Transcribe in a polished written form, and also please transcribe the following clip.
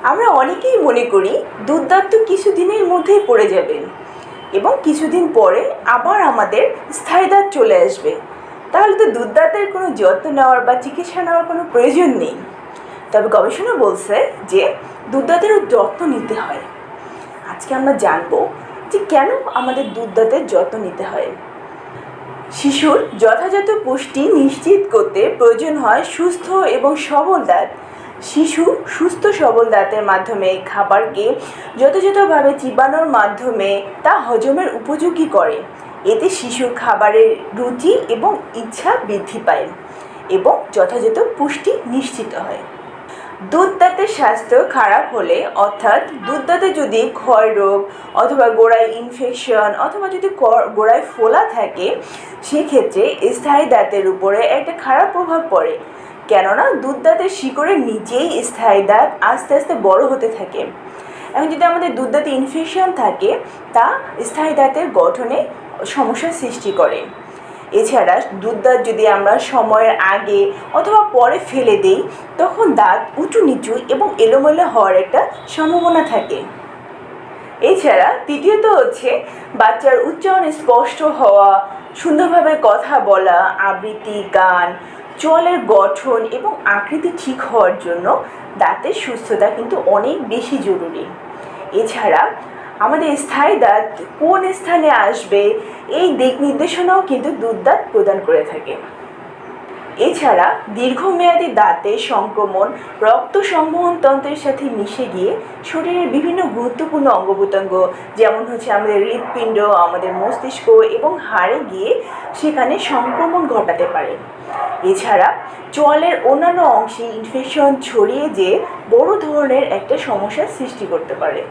আমরা অনেকেই মনে করি দুধ দাঁত তো কিছুদিনের মধ্যেই পড়ে যাবে এবং কিছুদিন পরে আবার আমাদের স্থায়ী দাঁত চলে আসবে। তাহলে তো দুধ দাঁতের কোনো যত্ন নেওয়ার বা চিকিৎসা নেওয়ার কোনো প্রয়োজন নেই। তবে গবেষণা বলছে যে দুধ দাঁতেরও যত্ন নিতে হয়। আজকে আমরা জানবো যে কেন আমাদের দুধ দাঁতের যত্ন নিতে হয়। শিশুর যথাযথ পুষ্টি নিশ্চিত করতে প্রয়োজন হয় সুস্থ এবং সবল দাঁত। শিশু সুস্থ সবল দাঁতের মাধ্যমে খাবারকে যথাযথভাবে চিবানোর মাধ্যমে তা হজমের উপযোগী করে। এতে শিশুর খাবারের রুচি এবং ইচ্ছা বৃদ্ধি পায় এবং যথাযথ পুষ্টি নিশ্চিত হয়। দুধ দাঁতের স্বাস্থ্য খারাপ হলে, অর্থাৎ দুধ দাঁতে যদি ক্ষয় রোগ অথবা গোড়ায় ইনফেকশন অথবা যদি গোড়ায় ফোলা থাকে, সেক্ষেত্রে স্থায়ী দাঁতের উপরে একটা খারাপ প্রভাব পড়ে। কেননা দুধ দাঁতের শিকড়ের নিচেই স্থায়ী দাঁত আস্তে আস্তে বড় হতে থাকে। এখন যদি আমাদের দুধ দাঁতে ইনফেকশন থাকে, তা স্থায়ী দাঁতের গঠনে সমস্যার সৃষ্টি করে। এছাড়া দুধ দাঁত যদি আমরা সময়ের আগে অথবা পরে ফেলে দিই, তখন দাঁত উঁচু নিচু এবং এলোমেলো হওয়ার একটা সম্ভাবনা থাকে। এছাড়া তৃতীয়ত হচ্ছে বাচ্চার উচ্চারণ স্পষ্ট হওয়া, সুন্দরভাবে কথা বলা, আবৃত্তি, গান, চোয়ালের গঠন এবং আকৃতি ঠিক হওয়ার জন্য দাঁতের সুস্থতা কিন্তু অনেক বেশি জরুরি। এছাড়া আমাদের স্থায়ী দাঁত কোন স্থানে আসবে, এই দিক নির্দেশনাও কিন্তু দুধ দাঁত প্রদান করে থাকে। এছাড়া দীর্ঘমেয়াদী দাঁতের সংক্রমণ রক্ত সংবহন তন্ত্রের সাথে মিশে গিয়ে শরীরের বিভিন্ন গুরুত্বপূর্ণ অঙ্গপ্রত্যঙ্গ, যেমন হচ্ছে আমাদের হৃৎপিণ্ড, আমাদের মস্তিষ্ক এবং হাড়ে গিয়ে সেখানে সংক্রমণ ঘটাতে পারে। এছাড়া চোয়ালের অন্যান্য অংশে ইনফেকশন ছড়িয়ে যেয়ে বড় ধরনের একটা সমস্যার সৃষ্টি করতে পারে।